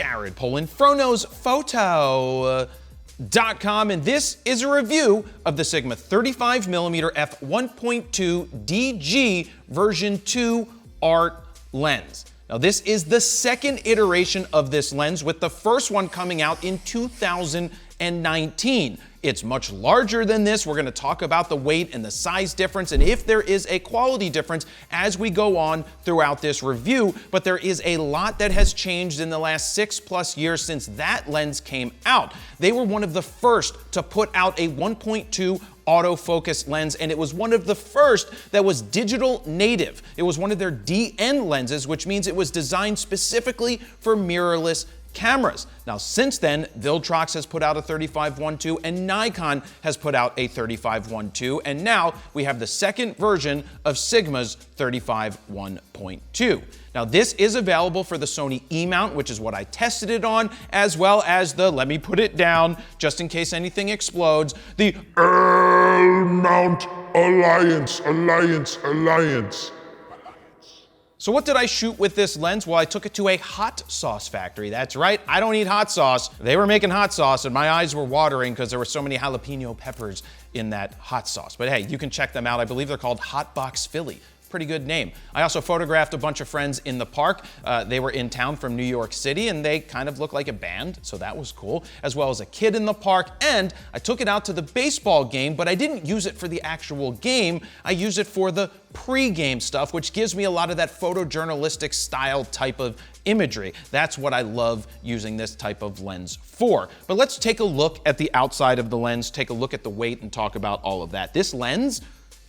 Jared Polin, phronosphoto.com, and this is a review of the Sigma 35mm f1.2 DG version 2 art lens. Now, this is the second iteration of this lens, with the first one coming out in 2019. It's much larger than this. We're going to talk about the weight and the size difference and if there is a quality difference as we go on throughout this review. But there is a lot that has changed in the last 6+ years since that lens came out. They were one of the first to put out a 1.2 autofocus lens, and it was one of the first that was digital native. It was one of their DN lenses, which means it was designed specifically for mirrorless cameras. Now, since then, Viltrox has put out a 35-1.2 and Nikon has put out a 35-1.2, and now we have the second version of Sigma's 35-1.2. Now, this is available for the Sony E Mount, which is what I tested it on, as well as the, let me put it down just in case anything explodes, the E Mount Alliance. So what did I shoot with this lens? Well, I took it to a hot sauce factory. That's right, I don't eat hot sauce. They were making hot sauce and my eyes were watering because there were so many jalapeno peppers in that hot sauce. But hey, you can check them out. I believe they're called Hot Box Philly. Pretty good name. I also photographed a bunch of friends in the park. They were in town from New York City and they kind of looked like a band, so that was cool, as well as a kid in the park. And I took it out to the baseball game, but I didn't use it for the actual game. I used it for the pre-game stuff, which gives me a lot of that photojournalistic style type of imagery. That's what I love using this type of lens for. But let's take a look at the outside of the lens, take a look at the weight, and talk about all of that. This lens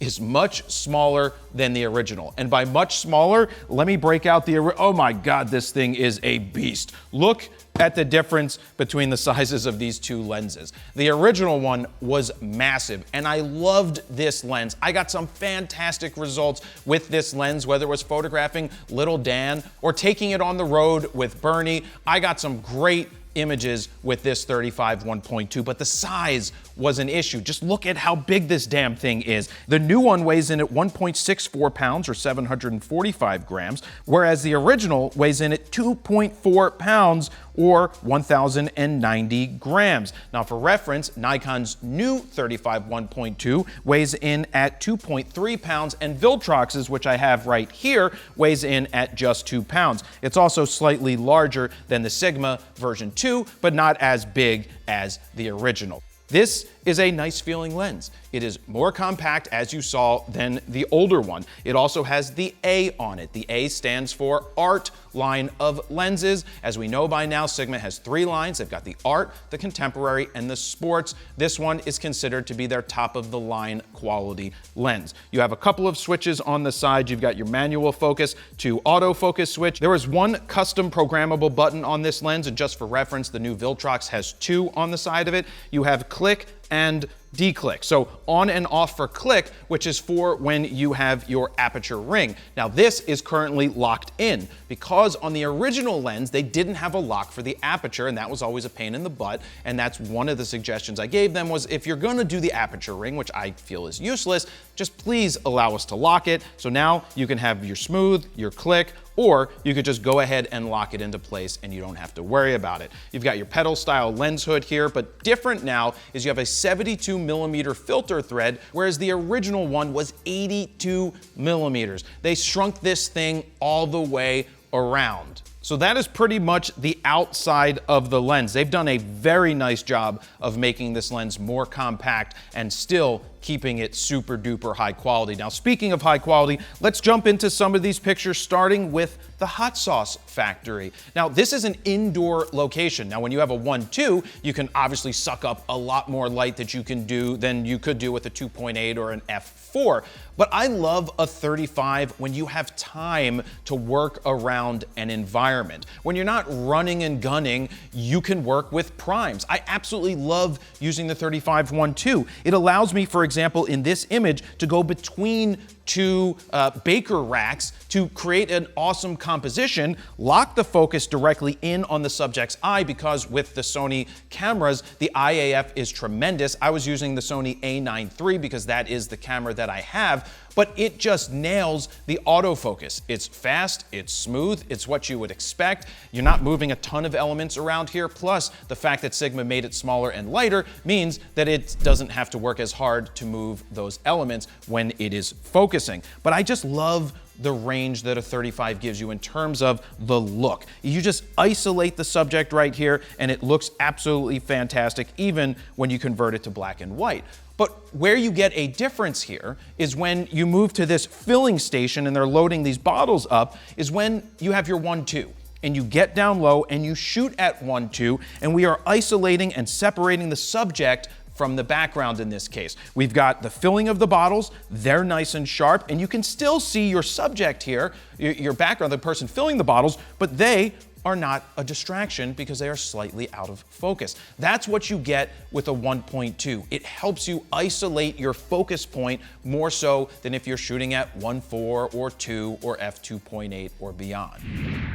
is much smaller than the original. And by much smaller, let me break out the, oh my God, this thing is a beast. Look at the difference between the sizes of these two lenses. The original one was massive, and I loved this lens. I got some fantastic results with this lens, whether it was photographing little Dan or taking it on the road with Bernie. I got some great images with this 35-1.2, but the size was an issue. Just look at how big this damn thing is. The new one weighs in at 1.64 pounds or 745 grams, whereas the original weighs in at 2.4 pounds or 1,090 grams. Now, for reference, Nikon's new 35-1.2 weighs in at 2.3 pounds, and Viltrox's, which I have right here, weighs in at just 2 pounds. It's also slightly larger than the Sigma version 2, but not as big as the original. This is a nice feeling lens. It is more compact, as you saw, than the older one. It also has the A on it. The A stands for Art line of lenses. As we know by now, Sigma has 3 lines. They've got the Art, the Contemporary, and the Sports. This one is considered to be their top of the line quality lens. You have a couple of switches on the side. You've got your manual focus to autofocus switch. There is one custom programmable button on this lens, and just for reference, the new Viltrox has 2 on the side of it. You have click and declick. So on and off for click, which is for when you have your aperture ring. Now, this is currently locked in because on the original lens, they didn't have a lock for the aperture, and that was always a pain in the butt. And that's one of the suggestions I gave them was, if you're gonna do the aperture ring, which I feel is useless, just please allow us to lock it. So now you can have your smooth, your click, or you could just go ahead and lock it into place and you don't have to worry about it. You've got your pedal style lens hood here, but different now is you have a 72mm filter thread, whereas the original one was 82mm. They shrunk this thing all the way around. So that is pretty much the outside of the lens. They've done a very nice job of making this lens more compact and still keeping it super duper high quality. Now, speaking of high quality, let's jump into some of these pictures, starting with the hot sauce factory. Now, this is an indoor location. Now, when you have a 1.2, you can obviously suck up a lot more light that you can do than you could do with a 2.8 or an f4. But I love a 35 when you have time to work around an environment. When you're not running and gunning, you can work with primes. I absolutely love using the 35-1.2. It allows me, for example, in this image, to go between 2 baker racks to create an awesome composition, lock the focus directly in on the subject's eye, because with the Sony cameras, the IAF is tremendous. I was using the Sony A9 III because that is the camera that I have. but it just nails the autofocus. It's fast, it's smooth, it's what you would expect. You're not moving a ton of elements around here, plus the fact that Sigma made it smaller and lighter means that it doesn't have to work as hard to move those elements when it is focusing. But I just love the range that a 35 gives you in terms of the look. You just isolate the subject right here and it looks absolutely fantastic even when you convert it to black and white. But where you get a difference here is when you move to this filling station and they're loading these bottles up, is when you have your 1.2 and you get down low and you shoot at 1.2, and we are isolating and separating the subject from the background in this case. We've got the filling of the bottles, they're nice and sharp, and you can still see your subject here, your background, the person filling the bottles, but they are not a distraction because they are slightly out of focus. That's what you get with a 1.2. It helps you isolate your focus point more so than if you're shooting at 1.4 or 2 or f2.8 or beyond.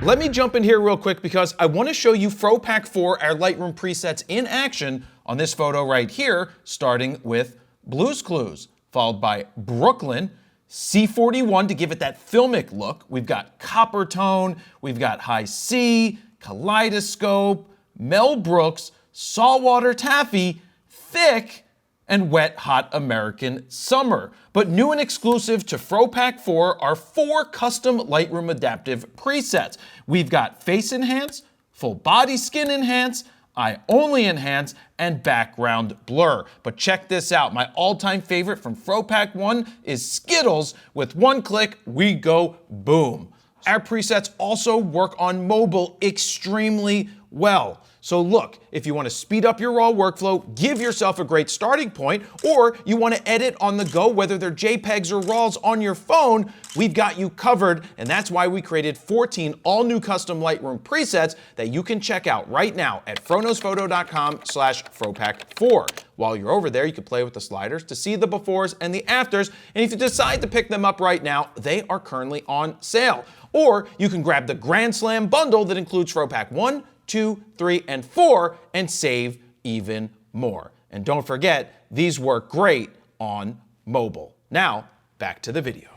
Let me jump in here real quick because I want to show you PhoPack 4, our Lightroom presets in action on this photo right here, starting with Blue's Clues, followed by Brooklyn, C41 to give it that filmic look. We've got Copper Tone, we've got High C, Kaleidoscope, Mel Brooks, Saltwater Taffy, Thick, and Wet Hot American Summer. But new and exclusive to PhoPack 4 are 4 custom Lightroom adaptive presets. We've got Face Enhance, Full Body Skin Enhance, Eye Only Enhance, and Background Blur. But check this out. My all-time favorite from PhoPack 1 is Skittles. With one click, we go boom. Our presets also work on mobile extremely well. So look, if you want to speed up your raw workflow, give yourself a great starting point, or you want to edit on the go, whether they're JPEGs or RAWs on your phone, we've got you covered, and that's why we created 14 all-new custom Lightroom presets that you can check out right now at froknowsphoto.com/PhoPack4. While you're over there, you can play with the sliders to see the befores and the afters, and if you decide to pick them up right now, they are currently on sale. Or you can grab the Grand Slam bundle that includes PhoPack 1, 2, 3, and 4 and save even more. And don't forget, these work great on mobile. Now, back to the video.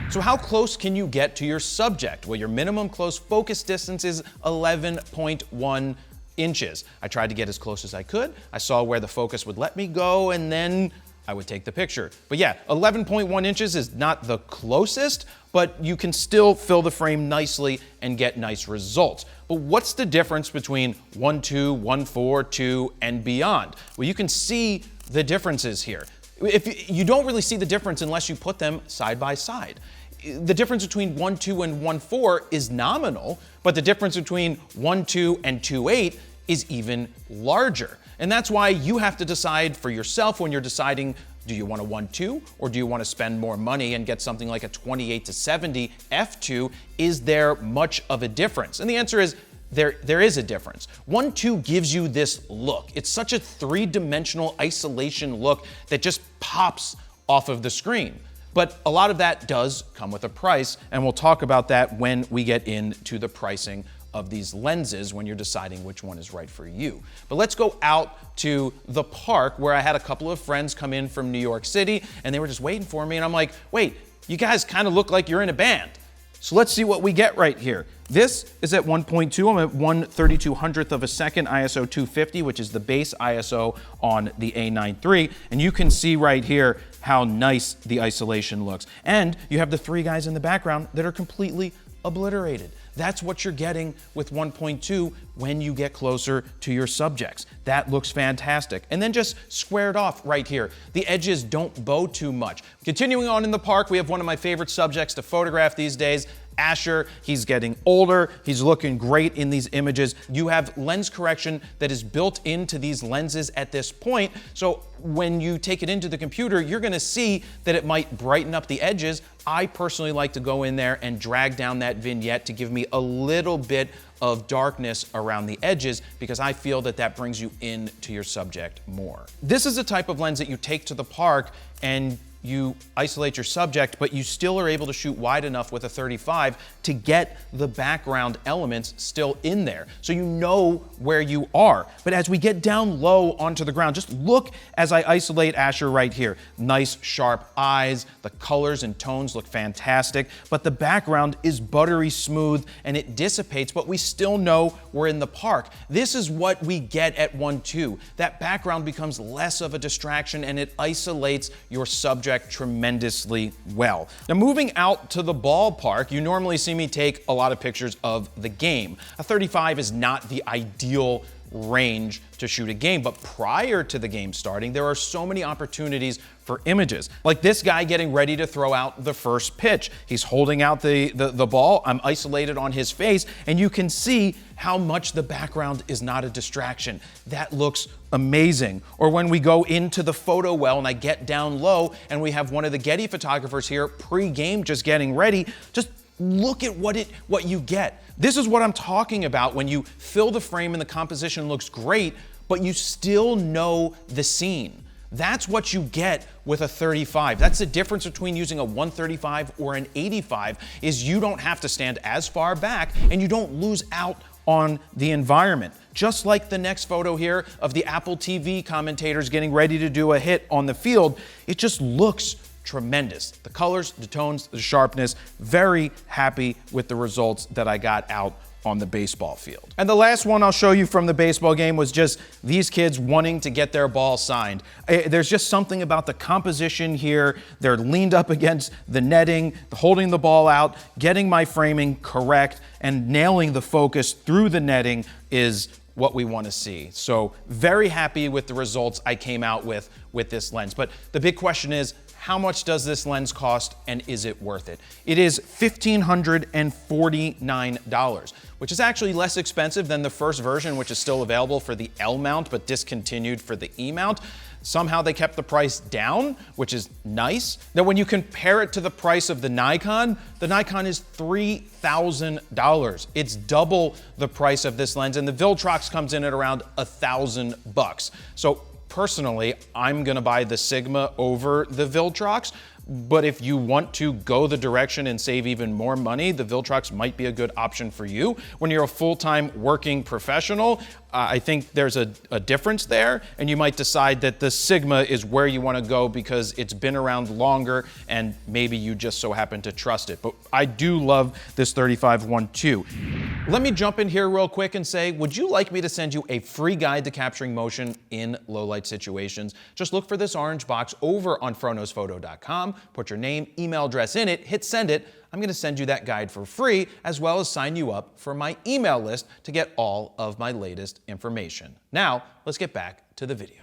So how close can you get to your subject? Well, your minimum close focus distance is 11.1 inches. I tried to get as close as I could. I saw where the focus would let me go, and then I would take the picture. But yeah, 11.1 inches is not the closest, but you can still fill the frame nicely and get nice results. But what's the difference between 1.2, 1.4, 2, and beyond? Well, you can see the differences here. If you don't really see the difference unless you put them side by side. The difference between 1.2 and 1.4 is nominal, but the difference between 1.2 and 2.8 is even larger. And that's why you have to decide for yourself when you're deciding, do you want a 1.2 or do you want to spend more money and get something like a 28-70 f2? Is there much of a difference? And the answer is there is a difference. 1.2 gives you this look. It's such a three-dimensional isolation look that just pops off of the screen. But a lot of that does come with a price, and we'll talk about that when we get into the pricing of these lenses when you're deciding which one is right for you. But let's go out to the park where I had a couple of friends come in from New York City and they were just waiting for me, and I'm like, wait, you guys kind of look like you're in a band. So let's see what we get right here. This is at 1.2. I'm at 1/3200th of a second, ISO 250, which is the base ISO on the A9 III. And you can see right here how nice the isolation looks. And you have the 3 guys in the background that are completely obliterated. That's what you're getting with 1.2 when you get closer to your subjects. That looks fantastic. And then just squared off right here. The edges don't bow too much. Continuing on in the park, we have one of my favorite subjects to photograph these days, Asher. He's getting older. He's looking great in these images. You have lens correction that is built into these lenses at this point. So when you take it into the computer, you're gonna see that it might brighten up the edges. I personally like to go in there and drag down that vignette to give me a little bit of darkness around the edges because I feel that that brings you into your subject more. This is a type of lens that you take to the park and you isolate your subject, but you still are able to shoot wide enough with a 35 to get the background elements still in there. So you know where you are. But as we get down low onto the ground, just look as I isolate Asher right here. Nice sharp eyes, the colors and tones look fantastic, but the background is buttery smooth and it dissipates, but we still know we're in the park. This is what we get at 1.2. That background becomes less of a distraction and it isolates your subject tremendously well. Now moving out to the ballpark, you normally see me take a lot of pictures of the game. A 35 is not the ideal range to shoot a game, but prior to the game starting, there are so many opportunities for images. Like this guy getting ready to throw out the first pitch. He's holding out the ball, I'm isolated on his face, and you can see how much the background is not a distraction. That looks amazing. Or when we go into the photo well and I get down low and we have one of the Getty photographers here pre-game just getting ready, just look at what you get. This is what I'm talking about when you fill the frame and the composition looks great, but you still know the scene. That's what you get with a 35. That's the difference between using a 135 or an 85, is you don't have to stand as far back and you don't lose out on the environment. Just like the next photo here of the Apple TV commentators getting ready to do a hit on the field, it just looks tremendous. The colors, the tones, the sharpness, very happy with the results that I got out on the baseball field. And the last one I'll show you from the baseball game was just these kids wanting to get their ball signed. There's just something about the composition here. They're leaned up against the netting, holding the ball out, getting my framing correct, and nailing the focus through the netting is what we want to see. So very happy with the results I came out with this lens. But the big question is, how much does this lens cost and is it worth it? It is $1,549, which is actually less expensive than the first version, which is still available for the L mount but discontinued for the E mount. Somehow they kept the price down, which is nice. Now when you compare it to the price of the Nikon is $3,000. It's double the price of this lens, and the Viltrox comes in at around $1,000. So personally, I'm gonna buy the Sigma over the Viltrox, but if you want to go the direction and save even more money, the Viltrox might be a good option for you. When you're a full-time working professional, I think there's a difference there, and you might decide that the Sigma is where you want to go because it's been around longer and maybe you just so happen to trust it. But I do love this 35-1.2. Let me jump in here real quick and say, would you like me to send you a free guide to capturing motion in low light situations? Just look for this orange box over on froknowsphoto.com, put your name, email address in it, hit send it. I'm going to send you that guide for free, as well as sign you up for my email list to get all of my latest information. Now, let's get back to the video.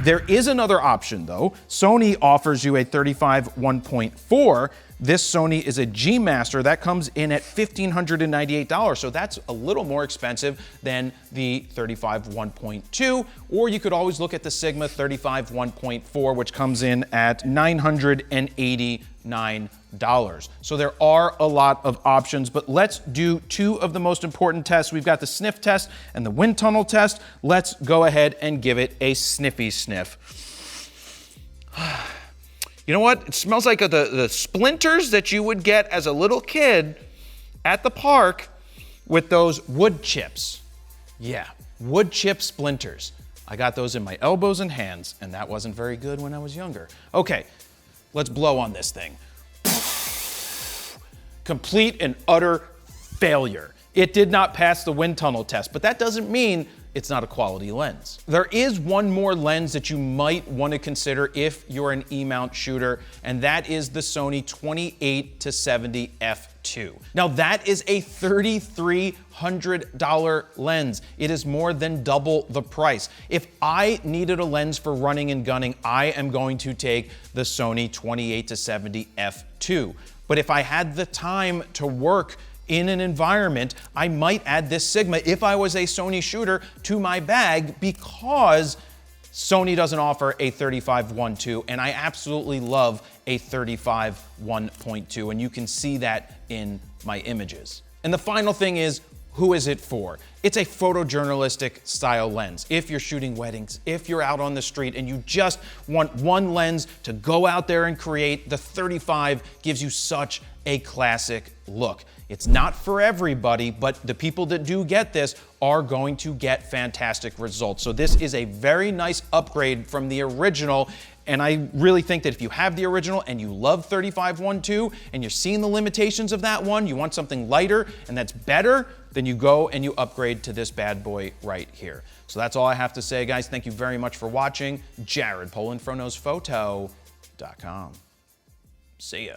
There is another option though. Sony offers you a 35-1.4. This Sony is a G Master that comes in at $1,598. So that's a little more expensive than the 35-1.2, or you could always look at the Sigma 35-1.4, which comes in at $989. So there are a lot of options, but let's do two of the most important tests. We've got the sniff test and the wind tunnel test. Let's go ahead and give it a sniffy sniff. You know what? It smells like the splinters that you would get as a little kid at the park with those wood chips. Yeah, wood chip splinters. I got those in my elbows and hands, and that wasn't very good when I was younger. Okay, let's blow on this thing. Complete and utter failure. It did not pass the wind tunnel test, but that doesn't mean it's not a quality lens. There is one more lens that you might want to consider if you're an E Mount shooter, and that is the Sony 28-70 f2. Now that is a $3,300 lens. It is more than double the price. If I needed a lens for running and gunning, I am going to take the Sony 28-70 f2. But if I had the time to work in an environment, I might add this Sigma if I was a Sony shooter to my bag, because Sony doesn't offer a 35-1.2, and I absolutely love a 35-1.2, and you can see that in my images. And the final thing is, who is it for? It's a photojournalistic style lens. If you're shooting weddings, if you're out on the street and you just want one lens to go out there and create, the 35 gives you such a classic look. It's not for everybody, but the people that do get this are going to get fantastic results. So this is a very nice upgrade from the original. And I really think that if you have the original and you love 35-1.2 and you're seeing the limitations of that one, you want something lighter and that's better, then you go and you upgrade to this bad boy right here. So that's all I have to say, guys. Thank you very much for watching. Jared, PolinFroKnowsPhoto.com. See ya.